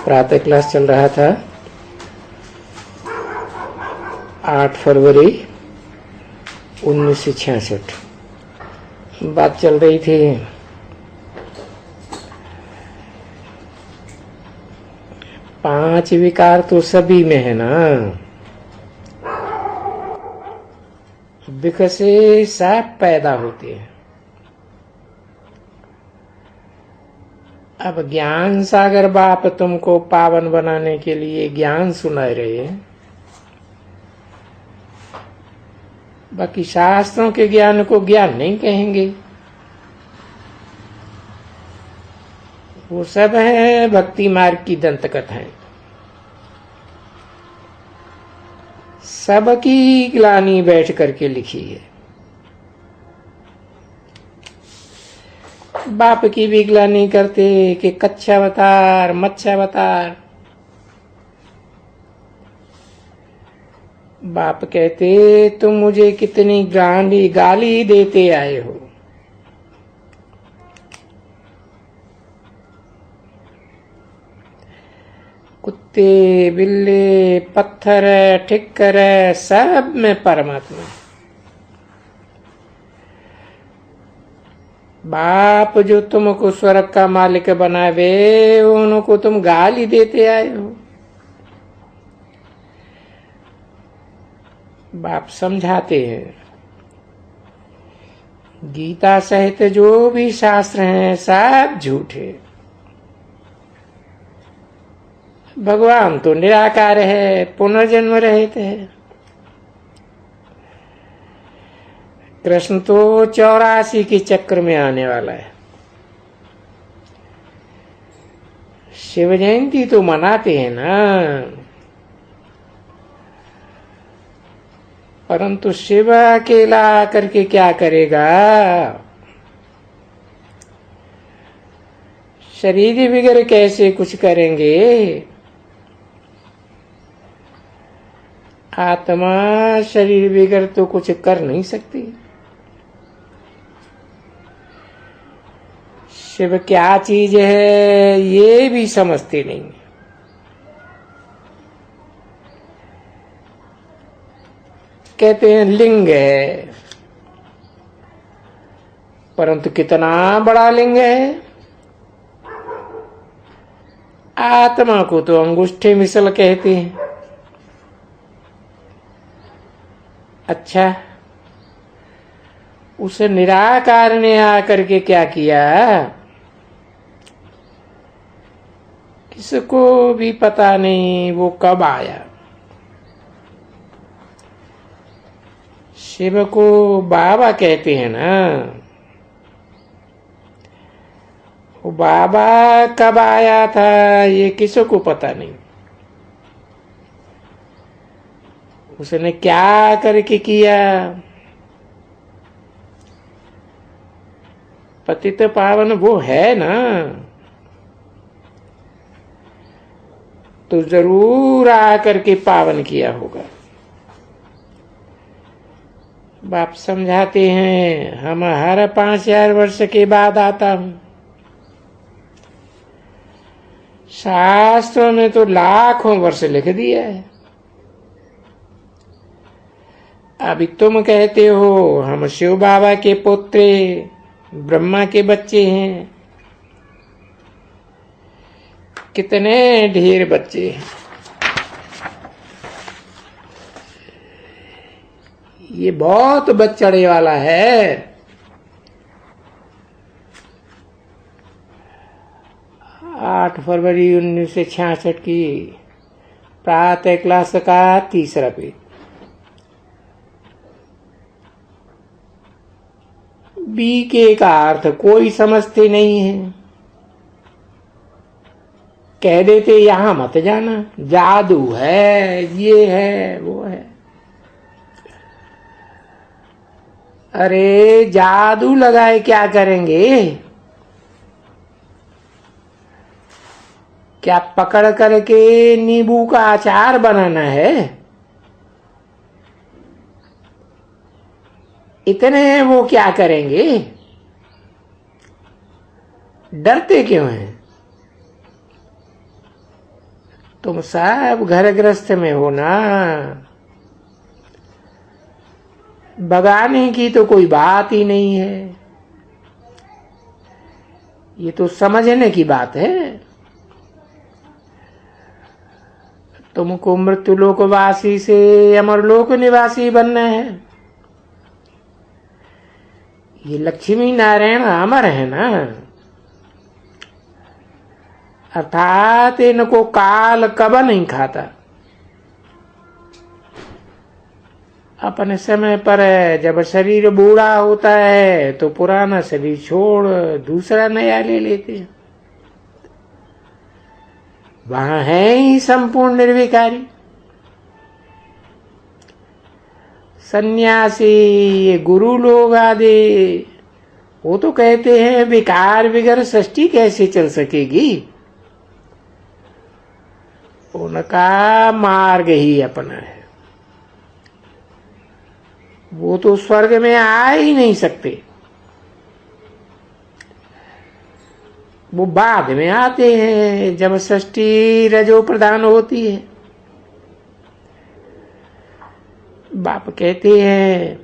प्रातः क्लास चल रहा था 8 फरवरी 1966। बात चल रही थी पांच विकार तो सभी में है ना, विकसे सब पैदा होते हैं। अब ज्ञान सागर बाप तुमको पावन बनाने के लिए ज्ञान सुना रहे हैं। बाकी शास्त्रों के ज्ञान को ज्ञान नहीं कहेंगे, वो सब है भक्ति मार्ग की दंत कथाएं। सबकी ग्लानि बैठ करके लिखी है। बाप की भी ग्लानि करते कि कच्छावतार मच्छावतार। बाप कहते तुम मुझे कितनी गाली देते आए हो। कुत्ते बिल्ले पत्थर ठिक्कर सब में परमात्मा। बाप जो तुमको स्वर्ग का मालिक बनावे उनको तुम गाली देते आए हो। बाप समझाते हैं गीता सहित जो भी शास्त्र हैं सब झूठे। भगवान तो निराकार है, पुनर्जन्म रहित है। कृष्ण तो 84 के चक्र में आने वाला है। शिव जयंती तो मनाते हैं ना, परंतु शिव अकेला करके क्या करेगा। शरीर बिगड़ कैसे कुछ करेंगे। आत्मा शरीर बिगड़ तो कुछ कर नहीं सकती। शिव क्या चीज है ये भी समझते नहीं। कहते हैं लिंग है, परंतु कितना बड़ा लिंग है। आत्मा को तो अंगूठे मिसल कहते हैं। अच्छा, उस निराकार ने आकर के क्या किया किसको भी पता नहीं वो कब आया। शिव को बाबा कहते हैं ना, वो बाबा कब आया था ये किसको पता नहीं। उसने क्या करके किया। पतित पावन वो है ना, तो जरूर आकर के पावन किया होगा। बाप समझाते हैं हम हर 5000 वर्ष के बाद आता हूं। शास्त्रों में तो लाखों वर्ष लिख दिया है। अभी तुम कहते हो हम शिव बाबा के पुत्र ब्रह्मा के बच्चे हैं। कितने ढेर बच्चे हैं। ये बहुत बच्चड़े वाला है। 8 फरवरी 1966 की प्रातः क्लास का तीसरा पेज। बीके का अर्थ कोई समझते नहीं है। कह देते यहां मत जाना, जादू है, ये है वो है। अरे जादू लगाए क्या करेंगे। क्या पकड़ करके नींबू का अचार बनाना है। इतने वो क्या करेंगे। डरते क्यों हैं। तुम सब घर गृहस्थ में हो ना, बगाने की तो कोई बात ही नहीं है। ये तो समझने की बात है। तुमको मृत्युलोकवासी से अमरलोक निवासी बनना है। ये लक्ष्मी नारायण अमर है ना, अर्थात इनको काल कब नहीं खाता। अपने समय पर जब शरीर बूढ़ा होता है तो पुराना शरीर छोड़ दूसरा नया ले लेते हैं। वहां है ही संपूर्ण निर्विकारी। सन्यासी, ये गुरु लोग आदि, वो तो कहते हैं विकार बिगर सृष्टि कैसे चल सकेगी। उनका मार्ग ही अपना है। वो तो स्वर्ग में आ ही नहीं सकते, वो बाद में आते हैं जब सृष्टि रजो प्रधान होती है। बाप कहते हैं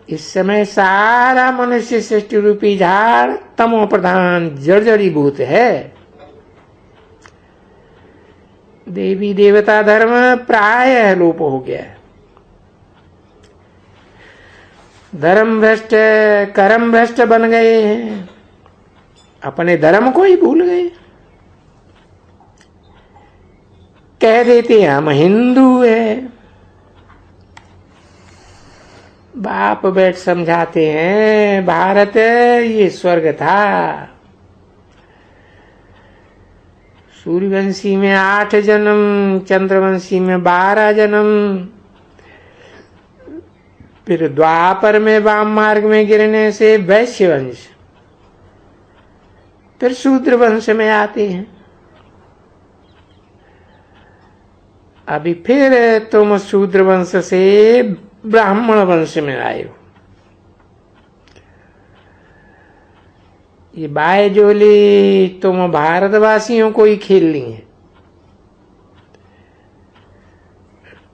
इस समय सारा मनुष्य सृष्टि रूपी झाड़ तमो प्रधान जर्जरीभूत है। देवी देवता धर्म प्रायः लोप हो गया है। धर्म भ्रष्ट कर्म भ्रष्ट बन गए हैं, अपने धर्म को ही भूल गए। कह देते हम हिंदू हैं। बाप बैठ समझाते हैं भारत ये स्वर्ग था। सूर्यवंशी में 8 जन्म, चंद्रवंशी में 12 जन्म, फिर द्वापर में वाम मार्ग में गिरने से वैश्य वंश, फिर शूद्र वंश में आते हैं। अभी फिर तुम शूद्र वंश से ब्राह्मण वंश में आए हो। ये बायजोली तुम भारतवासियों को ही खेलनी है।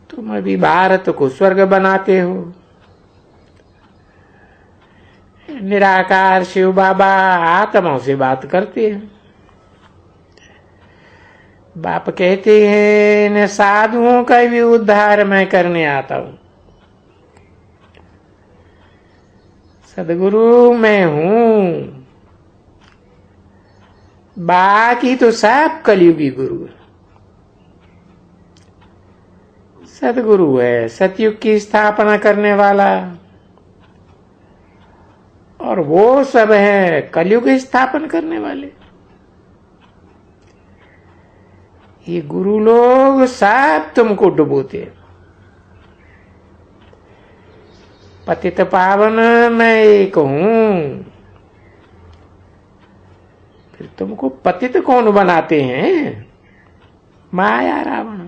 तुम अभी भारत को स्वर्ग बनाते हो। निराकार शिव बाबा आत्माओं से बात करते हैं। बाप कहते हैं न साधुओं का भी उद्धार मैं करने आता हूं। सदगुरु मैं हूं, बाकी तो सब कलयुगी गुरु। सदगुरु है सतयुग की स्थापना करने वाला, और वो सब है कलयुग स्थापन करने वाले। ये गुरु लोग सब तुमको डुबोते हैं। पतित पावन मैं एक हूं, फिर तुमको पतित कौन बनाते हैं? माया रावण।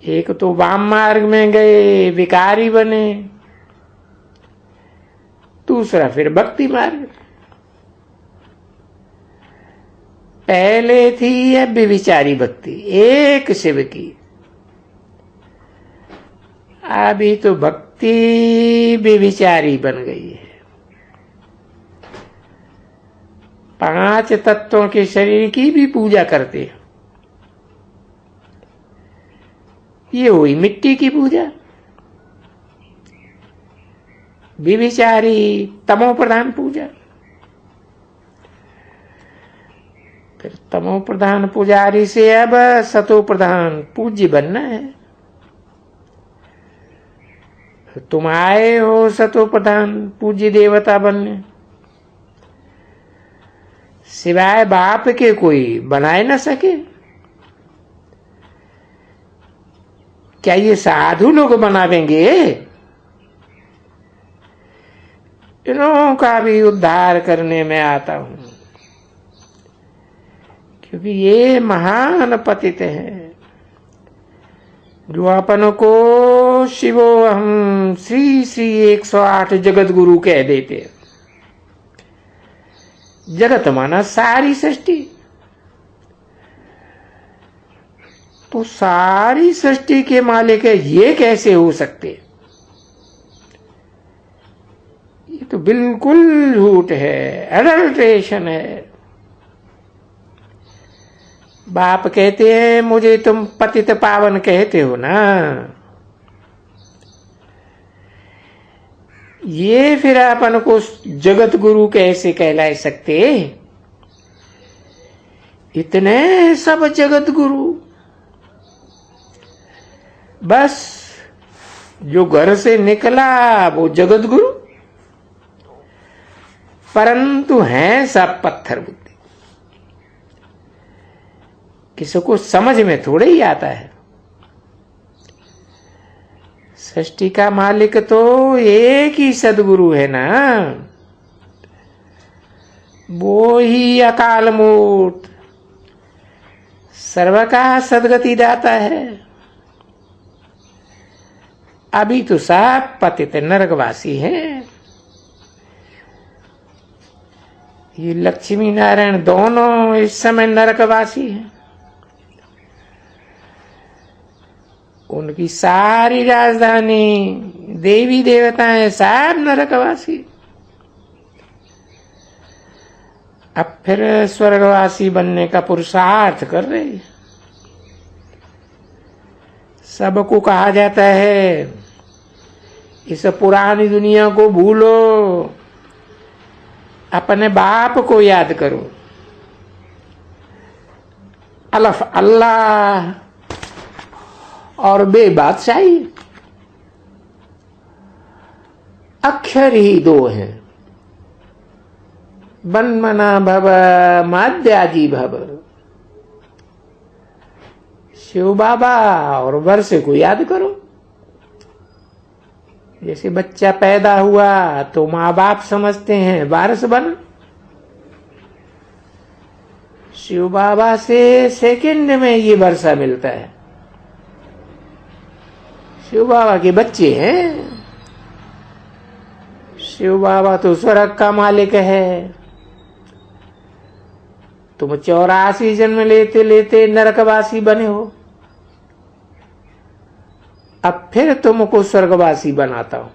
एक तो वाम मार्ग में गए विकारी बने, दूसरा फिर भक्ति मार्ग। पहले थी है व्यभिचारी भक्ति एक शिव की, अभी तो भक्ति व्यभिचारी बन गई है। 5 तत्वों के शरीर की भी पूजा करते हैं। ये हुई मिट्टी की पूजा। व्यभिचारी तमो प्रधान पूजा। फिर तमो प्रधान पुजारी से अब सतो प्रधान पूज्य बनना है। तुम आए हो सतो प्रधान पूज्य देवता बनने, सिवाय बाप के कोई बनाए न सके। क्या ये साधु लोग बनावेंगे? इन्हों का भी उद्धार करने में आता हूं, क्योंकि ये महान पतित हैं जो अपन को शिवो हम श्री श्री 108 जगत गुरु कह देते हैं। जगत माना सारी सृष्टि, तो सारी सृष्टि के मालिक है, ये कैसे हो सकते? ये तो बिल्कुल झूठ है, एडल्ट्रेशन है। बाप कहते हैं मुझे तुम पतित पावन कहते हो ना, ये फिर अपन को जगत गुरु कैसे कहला सकते? इतने सब जगत गुरु, बस जो घर से निकला वो जगत गुरु, परंतु हैं सब पत्थर बुद्धि। किसी को समझ में थोड़े ही आता है। सृष्टि का मालिक तो एक ही सदगुरु है ना, वो ही अकाल मूर्त सर्व का सदगति दाता है। अभी तो सब पतित नरकवासी हैं। ये लक्ष्मी नारायण दोनों इस समय नरकवासी हैं। उनकी सारी राजधानी, देवी देवताएं सब नरकवासी। अब फिर स्वर्गवासी बनने का पुरुषार्थ कर रहे हैं। सबको कहा जाता है इस पुरानी दुनिया को भूलो, अपने बाप को याद करो। अलफ अल्लाह और बे बादशाही, अक्षर ही दो हैं। बन्मना भव माद्याजी भव। शिव बाबा और वर्ष को याद करो। जैसे बच्चा पैदा हुआ तो माँ बाप समझते हैं वारिस बन। शिव बाबा से सेकंड में ये वर्षा मिलता है। शिव बाबा के बच्चे हैं। शिव बाबा तो स्वर्ग का मालिक है। तुम 84 जन्म लेते लेते नरकवासी बने हो, अब फिर तुमको स्वर्गवासी बनाता हूं।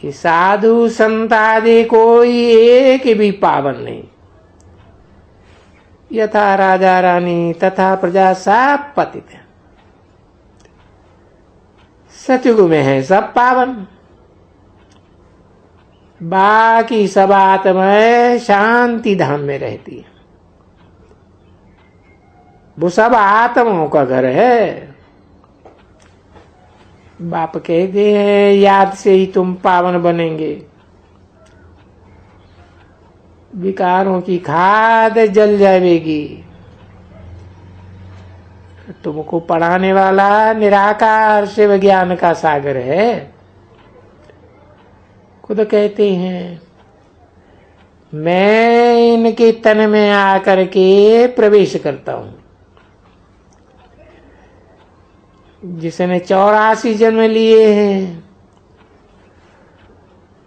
ये साधु संत आदि कोई एक भी पावन नहीं। यथा राजा रानी तथा प्रजा सब पतित है। सतयुग में है सब पावन, बाकी सब आत्माएं शांति धाम में रहती है। वो सब आत्माओं का घर है। बाप कहते हैं याद से ही तुम पावन बनेंगे। विकारों की खाद जल जाएगी। तुमको पढ़ाने वाला निराकार शिव ज्ञान का सागर है। खुद कहते हैं मैं इनके तन में आकर के प्रवेश करता हूं। जिसने 84 जन्म लिए हैं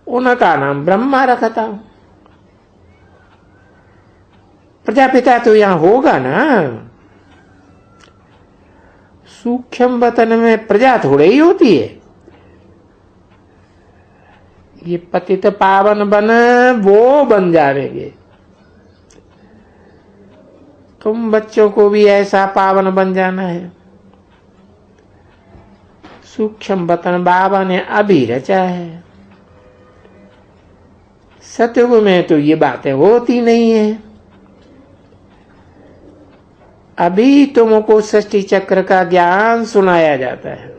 उनका नाम ब्रह्मा रखता हूं। प्रजापिता तो यहां होगा ना। सूक्ष्म वतन में प्रजा थोड़े ही होती है। ये पतित पावन बन वो बन जाएंगे। तुम बच्चों को भी ऐसा पावन बन जाना है। सूक्ष्म वतन बाबा ने अभी रचा है। सतयुग में तो ये बातें होती नहीं है। अभी तुमको सृष्टि चक्र का ज्ञान सुनाया जाता है।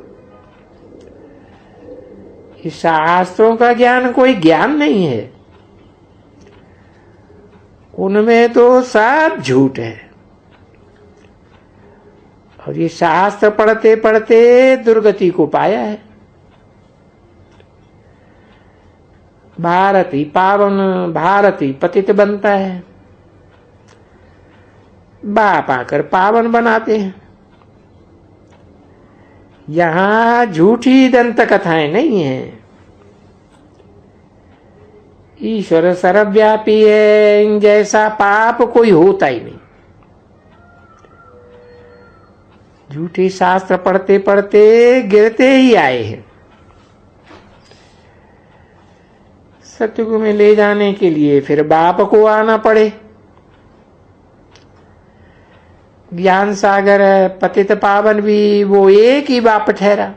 इस शास्त्रों का ज्ञान कोई ज्ञान नहीं है। उनमें तो सब झूठ है। और ये शास्त्र पढ़ते पढ़ते दुर्गति को पाया है। भारत ही पावन, भारत ही पतित बनता है। बाप आकर पावन बनाते हैं। यहां झूठी दंत कथाएं नहीं है। ईश्वर सर्वव्यापी है। इन जैसा पाप कोई होता ही नहीं। झूठे शास्त्र पढ़ते पढ़ते गिरते ही आए हैं। सतयुग में ले जाने के लिए फिर बाप को आना पड़े। ज्ञान सागर पतित पावन भी वो एक ही बाप ठहरा।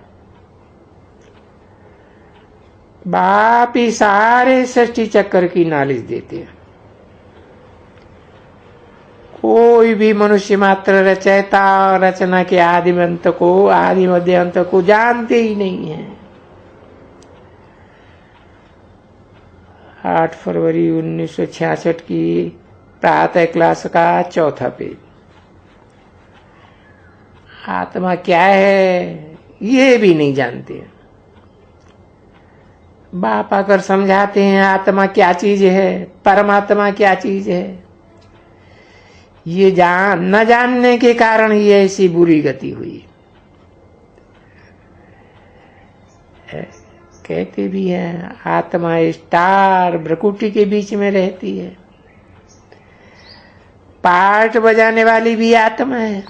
बाप ही सारे सृष्टि चक्र की नॉलेज देते हैं। कोई भी मनुष्य मात्र रचयिता और रचना के आदि अंत को, आदि मध्य अंत को जानते ही नहीं है। 8 फरवरी 1966 की प्रातः क्लास का 4था पेज। आत्मा क्या है ये भी नहीं जानते। बाप आकर समझाते हैं आत्मा क्या चीज है, परमात्मा क्या चीज है। ये न जानने के कारण ये ऐसी बुरी गति हुई। कहते भी हैं आत्मा स्टार भ्रकुटी के बीच में रहती है। पार्ट बजाने वाली भी आत्मा है।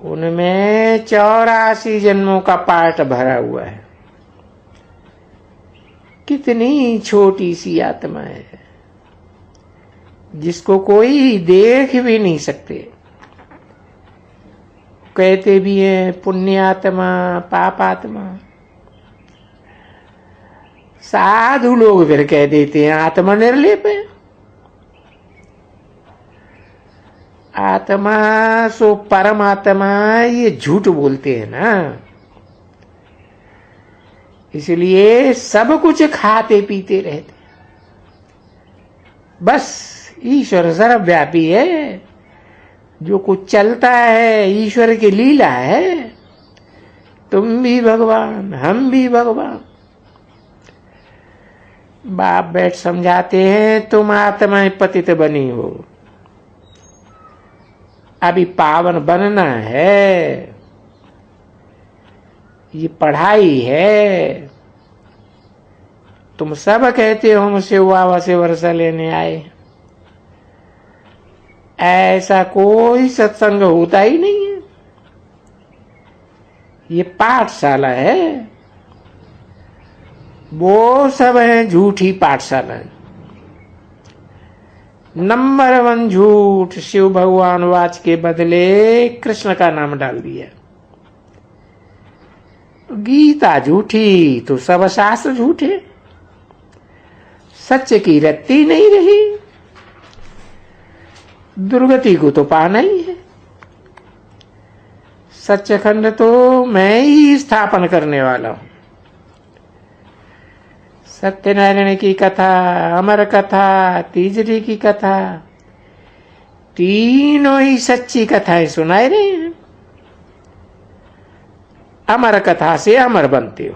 उनमें 84 जन्मों का पार्ट भरा हुआ है। कितनी छोटी सी आत्मा है जिसको कोई देख भी नहीं सकते। कहते भी हैं पुण्यात्मा पापात्मा। साधु लोग फिर कह देते हैं आत्मा निर्लेप है। आत्मा सो परमात्मा ये झूठ बोलते हैं ना, इसलिए सब कुछ खाते पीते रहते। बस ईश्वर सर्वव्यापी है। जो कुछ चलता है ईश्वर की लीला है। तुम भी भगवान, हम भी भगवान। बाप बैठ समझाते हैं तुम आत्मा पतित बनी हो, अभी पावन बनना है। ये पढ़ाई है। तुम सब कहते हो मुझसे वावा से वर्षा लेने आए। ऐसा कोई सत्संग होता ही नहीं है। ये पाठशाला है। वो सब है झूठी पाठशाला। नंबर 1 झूठ शिव भगवान वाच के बदले कृष्ण का नाम डाल दिया। गीता झूठी तो सब शास्त्र झूठे। सत्य की रत्ती नहीं रही। दुर्गति को तो पाना ही है। सच्चखंड तो मैं ही स्थापन करने वाला हूं। सत्यनारायण की कथा, अमर कथा, तीजरी की कथा, तीनों ही सच्ची कथाएं सुनाए रहे हैं। अमर कथा से अमर बनते हो।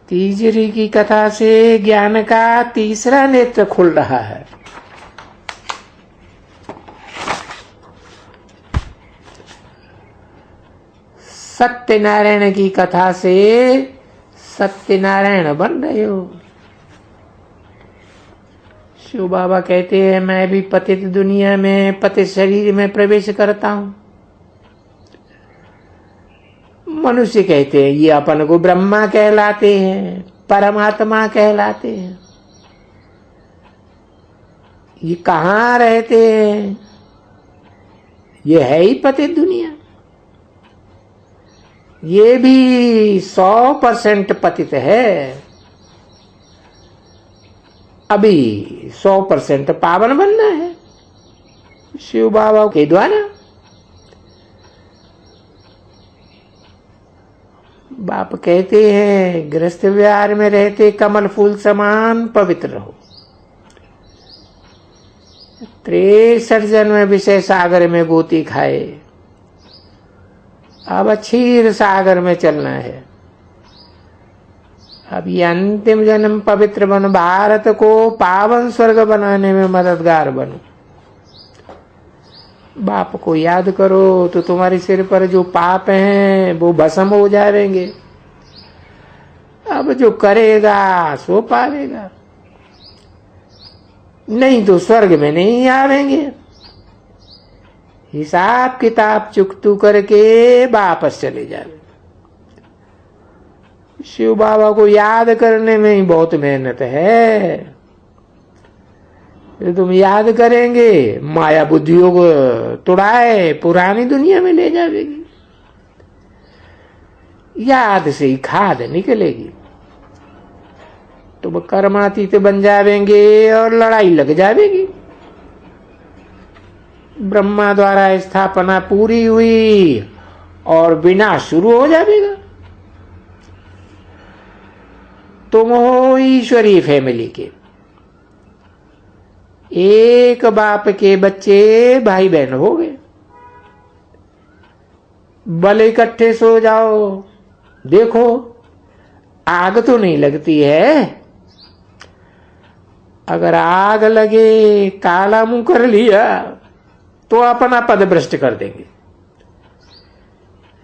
तीजरी की कथा से ज्ञान का तीसरा नेत्र खुल रहा है। सत्यनारायण की कथा से सत्यनारायण बन रहे हो। शिव बाबा कहते हैं मैं भी पतित दुनिया में पतित शरीर में प्रवेश करता हूं। मनुष्य कहते हैं ये अपन को ब्रह्मा कहलाते हैं, परमात्मा कहलाते हैं। ये कहाँ रहते हैं? ये है ही पतित दुनिया। ये भी 100% पतित है। अभी 100% पावन बनना है शिव बाबा के द्वारा। बाप कहते हैं गृहस्थ विहार में रहते कमल फूल समान पवित्र रहो। 63 जन्म विषय सागर में गोती खाए, अब क्षीर सागर में चलना है। अब ये अंतिम जन्म पवित्र बन, भारत को पावन स्वर्ग बनाने में मददगार बनो। बाप को याद करो तो तुम्हारे सिर पर जो पाप हैं वो भस्म हो जाएंगे। अब जो करेगा सो पावेगा, नहीं तो स्वर्ग में नहीं आवेंगे। हिसाब किताब चुकतू करके वापस चले जावे। शिव बाबा को याद करने में ही बहुत मेहनत है। तो तुम याद करेंगे, माया बुद्धियों को तुड़ाए पुरानी दुनिया में ले जावेगी। याद से ही खाद निकलेगी। तो वो कर्मातीत बन जावेंगे और लड़ाई लग जावेगी। ब्रह्मा द्वारा स्थापना पूरी हुई और विनाश शुरू हो जाएगा। तुम हो ईश्वरीय फैमिली के, एक बाप के बच्चे भाई बहन हो गए। भले इकट्ठे सो जाओ, देखो आग तो नहीं लगती है। अगर आग लगे, काला मुंह कर लिया तो अपना पद भ्रष्ट कर देंगे।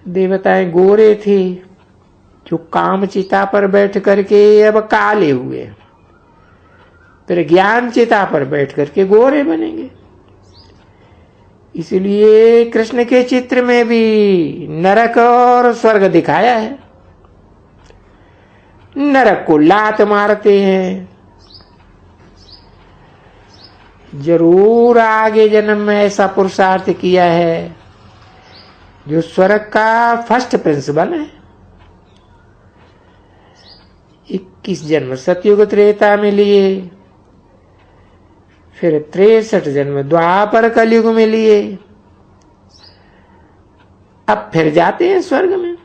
देवताएं गोरे थे जो काम चिता पर बैठ करके अब काले हुए, फिर ज्ञान चिता पर बैठ करके गोरे बनेंगे। इसलिए कृष्ण के चित्र में भी नरक और स्वर्ग दिखाया है। नरक को लात मारते हैं, जरूर आगे जन्म में ऐसा पुरुषार्थ किया है जो स्वर्ग का फर्स्ट प्रिंसिपल है। 21 जन्म सतयुग त्रेता में लिए, फिर 63 जन्म द्वापर कलयुग में लिए, अब फिर जाते हैं स्वर्ग में।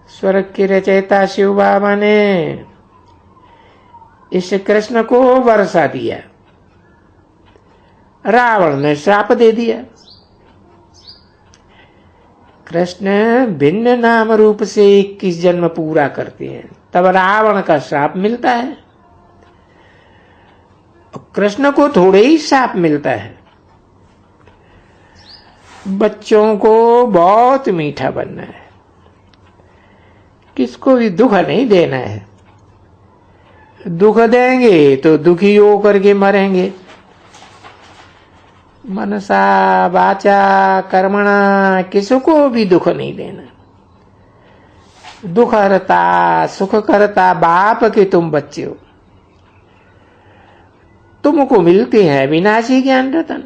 स्वर्ग के रचयिता शिव बाबा ने इस कृष्ण को वर्षा दिया, रावण ने श्राप दे दिया। कृष्ण भिन्न नाम रूप से 21 जन्म पूरा करते हैं, तब रावण का श्राप मिलता है। कृष्ण को थोड़े ही श्राप मिलता है। बच्चों को बहुत मीठा बनना है, किसको भी दुख नहीं देना है। दुख देंगे तो दुखी होकर के मरेंगे। मनसा वाचा कर्मणा, किसको भी दुख नहीं देना। दुख हरता सुख करता बाप के तुम बच्चे हो। तुमको मिलते हैं विनाशी ज्ञान रतन।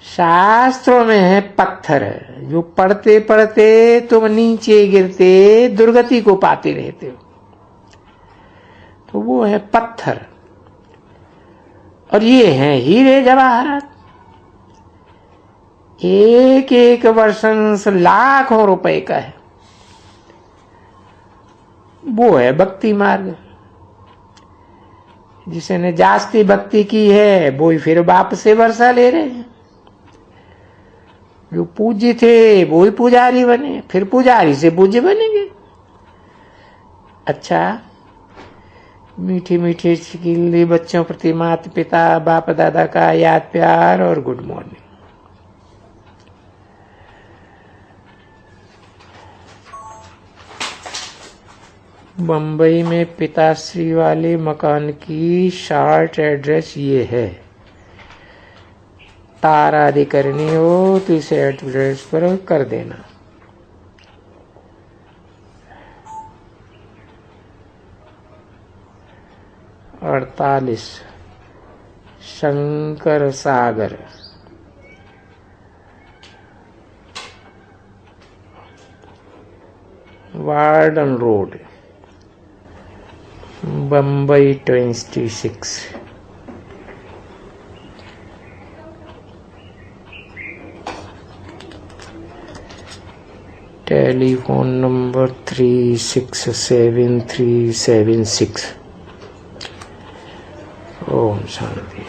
शास्त्रों में है पत्थर, जो पढ़ते पढ़ते तुम नीचे गिरते दुर्गति को पाते रहते हो, तो वो है पत्थर। और ये है हीरे जवाहरात। एक एक वर्षंस लाखों रुपए का है। वो है भक्ति मार्ग। जिसने जास्ती भक्ति की है वो ही फिर बाप से वर्षा ले रहे हैं। जो पूज्य थे वो ही पुजारी बने, फिर पुजारी से पूज्य बनेंगे। अच्छा, मीठी मीठी चिल्ली बच्चों प्रति माता पिता बाप दादा का याद प्यार और गुड मॉर्निंग। बंबई में पिताश्री वाले मकान की शार्ट एड्रेस ये है। तार आदि करनी हो तो इसे एड्रेस पर कर देना। और 48 Shankar Sagar, warden road, Bombay 26। Telephone number 367376। ओम शांति।